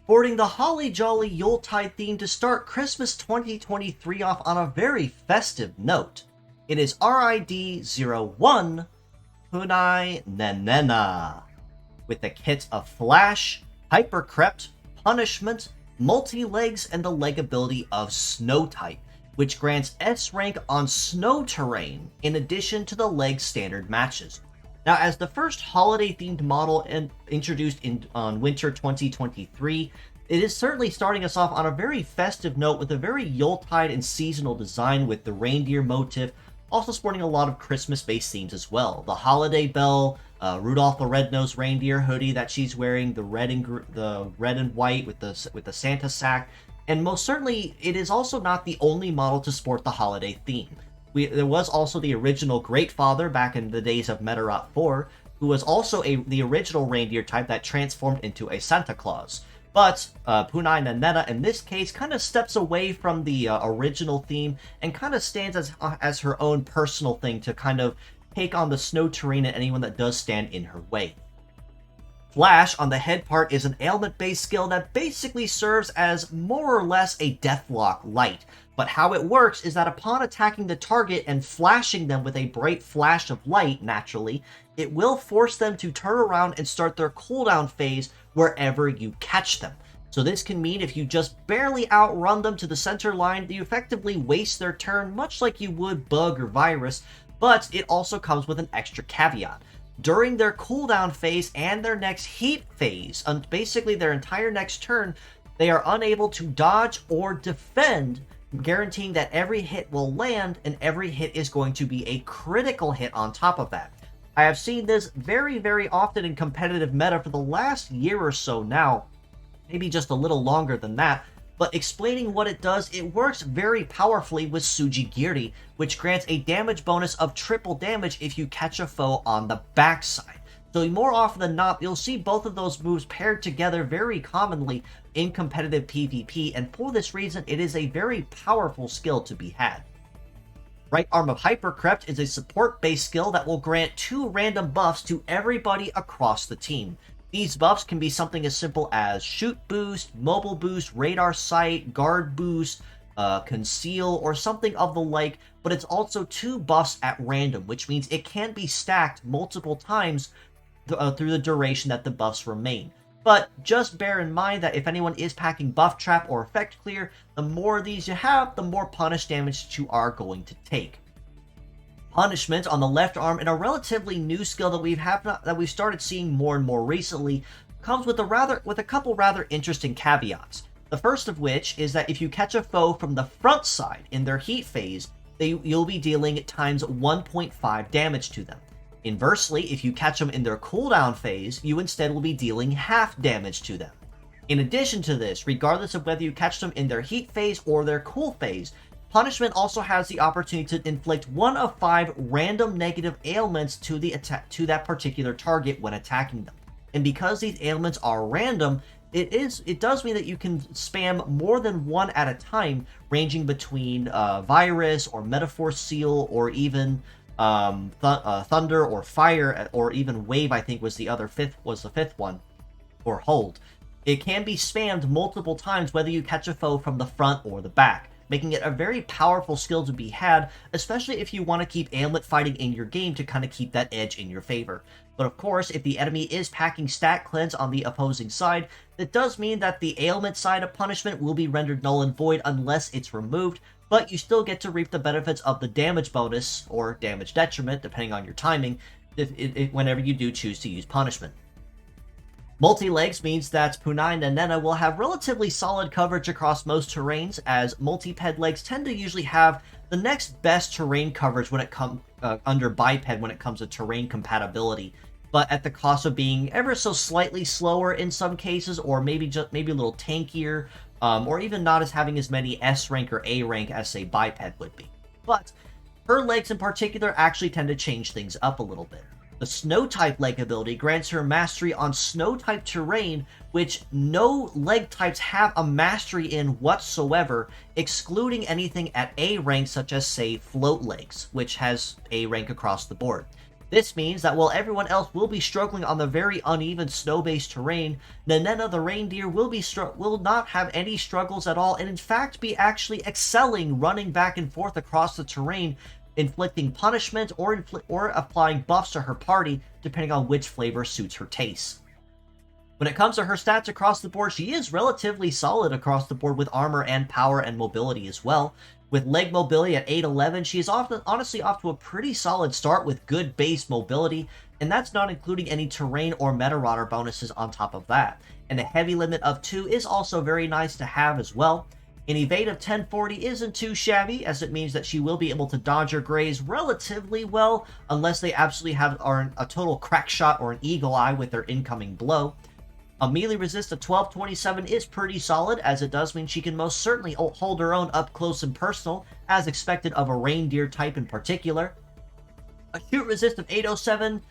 sporting the holly jolly Yuletide theme to start Christmas 2023 off on a very festive note. It is RID01 Punai Nennena, with the kit of Flash, Hypercrept, Punishment, Multi-Legs, and the leg ability of Snow type, which grants S rank on snow terrain in addition to the leg standard matches. Now, as the first holiday-themed model introduced on Winter 2023, it is certainly starting us off on a very festive note with a very Yuletide and seasonal design with the reindeer motif, also sporting a lot of Christmas-based themes as well. The holiday bell, Rudolph the Red-Nosed Reindeer hoodie that she's wearing, the red and white with the Santa sack, and most certainly, it is also not the only model to sport the holiday theme. There was also the original Great Father back in the days of Meteorot 4, who was also the original reindeer type that transformed into a Santa Claus. But Punainen and Nena in this case kind of steps away from the original theme and kind of stands as her own personal thing to kind of take on the snow terrain and anyone that does stand in her way. Flash on the head part is an ailment-based skill that basically serves as more or less a Deathlock light, but how it works is that upon attacking the target and flashing them with a bright flash of light, naturally, it will force them to turn around and start their cooldown phase wherever you catch them. So this can mean if you just barely outrun them to the center line, you effectively waste their turn much like you would Bug or Virus, but it also comes with an extra caveat. During their cooldown phase and their next heat phase, and basically their entire next turn, they are unable to dodge or defend, guaranteeing that every hit will land and every hit is going to be a critical hit on top of that. I have seen this very, very often in competitive meta for the last year or so now, maybe just a little longer than that, but explaining what it does, it works very powerfully with Sujigiri, which grants a damage bonus of triple damage if you catch a foe on the backside. So more often than not, you'll see both of those moves paired together very commonly in competitive PvP, and for this reason, it is a very powerful skill to be had. Right Arm of Hypercrept is a support-based skill that will grant 2 random buffs to everybody across the team. These buffs can be something as simple as Shoot Boost, Mobile Boost, Radar Sight, Guard Boost, Conceal, or something of the like, but it's also 2 buffs at random, which means it can be stacked multiple times through the duration that the buffs remain. But just bear in mind that if anyone is packing Buff Trap or Effect Clear, the more of these you have, the more punish damage that you are going to take. Punishment on the left arm, in a relatively new skill that we've started seeing more and more recently, comes with a couple rather interesting caveats. The first of which is that if you catch a foe from the front side in their heat phase, you'll be dealing times 1.5 damage to them. Inversely, if you catch them in their cooldown phase, you instead will be dealing half damage to them. In addition to this, regardless of whether you catch them in their heat phase or their cool phase, Punishment also has the opportunity to inflict 1 of 5 random negative ailments to that particular target when attacking them. And because these ailments are random, it does mean that you can spam more than one at a time, ranging between Virus or Metaphor Seal or even Thunder or Fire or even Wave. I think was the fifth one, or Hold. It can be spammed multiple times whether you catch a foe from the front or the back, making it a very powerful skill to be had, especially if you want to keep ailment fighting in your game to kind of keep that edge in your favor. But of course, if the enemy is packing Stat Cleanse on the opposing side, that does mean that the ailment side of Punishment will be rendered null and void unless it's removed, but you still get to reap the benefits of the damage bonus, or damage detriment, depending on your timing, whenever you do choose to use Punishment. Multi-legs means that Punainen and Nena will have relatively solid coverage across most terrains, as multi-ped legs tend to usually have the next best terrain coverage when it comes under biped when it comes to terrain compatibility, but at the cost of being ever so slightly slower in some cases, or maybe a little tankier, or even not as having as many S rank or A rank as say biped would be. But her legs in particular actually tend to change things up a little bit. The Snow-type leg ability grants her mastery on Snow-type terrain, which no leg types have a mastery in whatsoever, excluding anything at A rank such as, say, Float legs, which has A rank across the board. This means that while everyone else will be struggling on the very uneven snow-based terrain, Nennena the reindeer will not have any struggles at all, and in fact be actually excelling running back and forth across the terrain, inflicting punishment or applying buffs to her party, depending on which flavor suits her taste. When it comes to her stats across the board, she is relatively solid across the board with armor and power and mobility as well. With leg mobility at 811, she is honestly off to a pretty solid start with good base mobility, and that's not including any terrain or Meta-Rodder bonuses on top of that. And a heavy limit of 2 is also very nice to have as well. An evade of 1040 isn't too shabby, as it means that she will be able to dodge or graze relatively well, unless they absolutely have a total crack shot or an eagle eye with their incoming blow. A melee resist of 1227 is pretty solid, as it does mean she can most certainly hold her own up close and personal, as expected of a reindeer type in particular. A shoot resist of 807,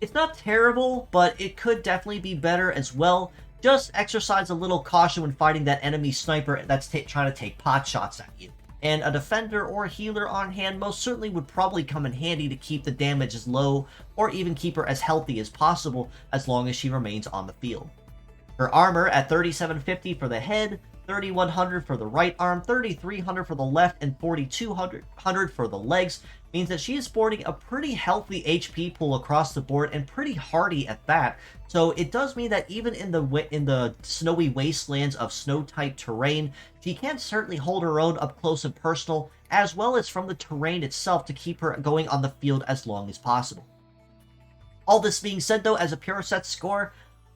it's not terrible, but it could definitely be better as well. Just exercise a little caution when fighting that enemy sniper that's trying to take pot shots at you. And a defender or healer on hand most certainly would probably come in handy to keep the damage as low, or even keep her as healthy as possible, as long as she remains on the field. Her armor at 3750 for the head, 3100 for the right arm, 3300 for the left, and 4200 for the legs means that she is sporting a pretty healthy HP pool across the board, and pretty hardy at that. So it does mean that even in the snowy wastelands of snow-type terrain, she can certainly hold her own up close and personal, as well as from the terrain itself to keep her going on the field as long as possible. All this being said though, as a pure set score,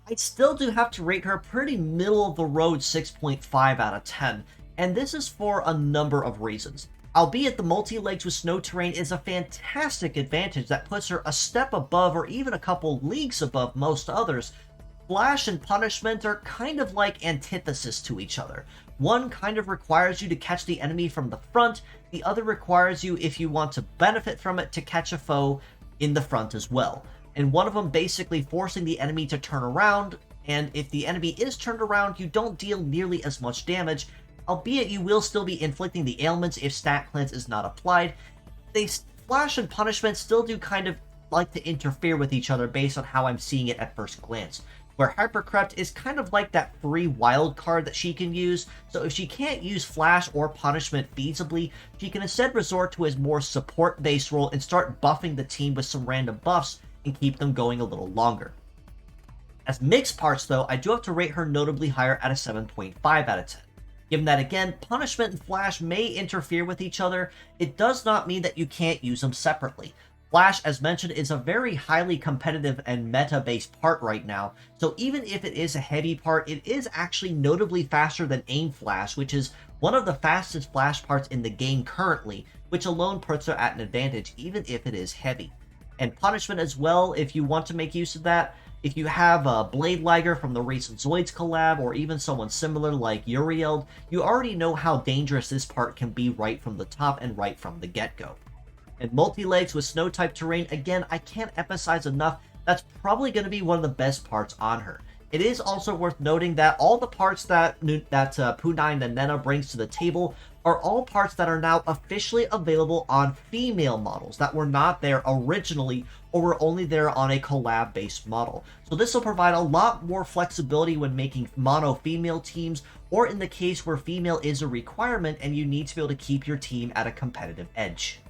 I still do have to rate her pretty middle-of-the-road 6.5 out of 10, and this is for a number of reasons. Albeit the multi-legs with snow terrain is a fantastic advantage that puts her a step above or even a couple leagues above most others, Flash and Punishment are kind of like antithesis to each other. One kind of requires you to catch the enemy from the front, the other requires you, if you want to benefit from it, to catch a foe in the front as well. And one of them basically forcing the enemy to turn around, and if the enemy is turned around, you don't deal nearly as much damage, albeit you will still be inflicting the ailments if stat cleanse is not applied. Flash and Punishment still do kind of like to interfere with each other based on how I'm seeing it at first glance, where Hypercrept is kind of like that free wild card that she can use, so if she can't use Flash or Punishment feasibly, she can instead resort to his more support-based role and start buffing the team with some random buffs and keep them going a little longer. As mixed parts though, I do have to rate her notably higher at a 7.5 out of 10. Given that again, Punishment and Flash may interfere with each other, it does not mean that you can't use them separately. Flash, as mentioned, is a very highly competitive and meta-based part right now, so even if it is a heavy part, it is actually notably faster than Aim Flash, which is one of the fastest Flash parts in the game currently, which alone puts her at an advantage even if it is heavy. And Punishment as well, if you want to make use of that. If you have a Blade Liger from the recent Zoids collab, or even someone similar like Uriel, you already know how dangerous this part can be right from the top and right from the get-go. And multi-legs with snow-type terrain, again, I can't emphasize enough, that's probably going to be one of the best parts on her. It is also worth noting that all the parts that Punainen and Nena brings to the table are all parts that are now officially available on female models that were not there originally or were only there on a collab-based model. So this will provide a lot more flexibility when making mono-female teams, or in the case where female is a requirement and you need to be able to keep your team at a competitive edge.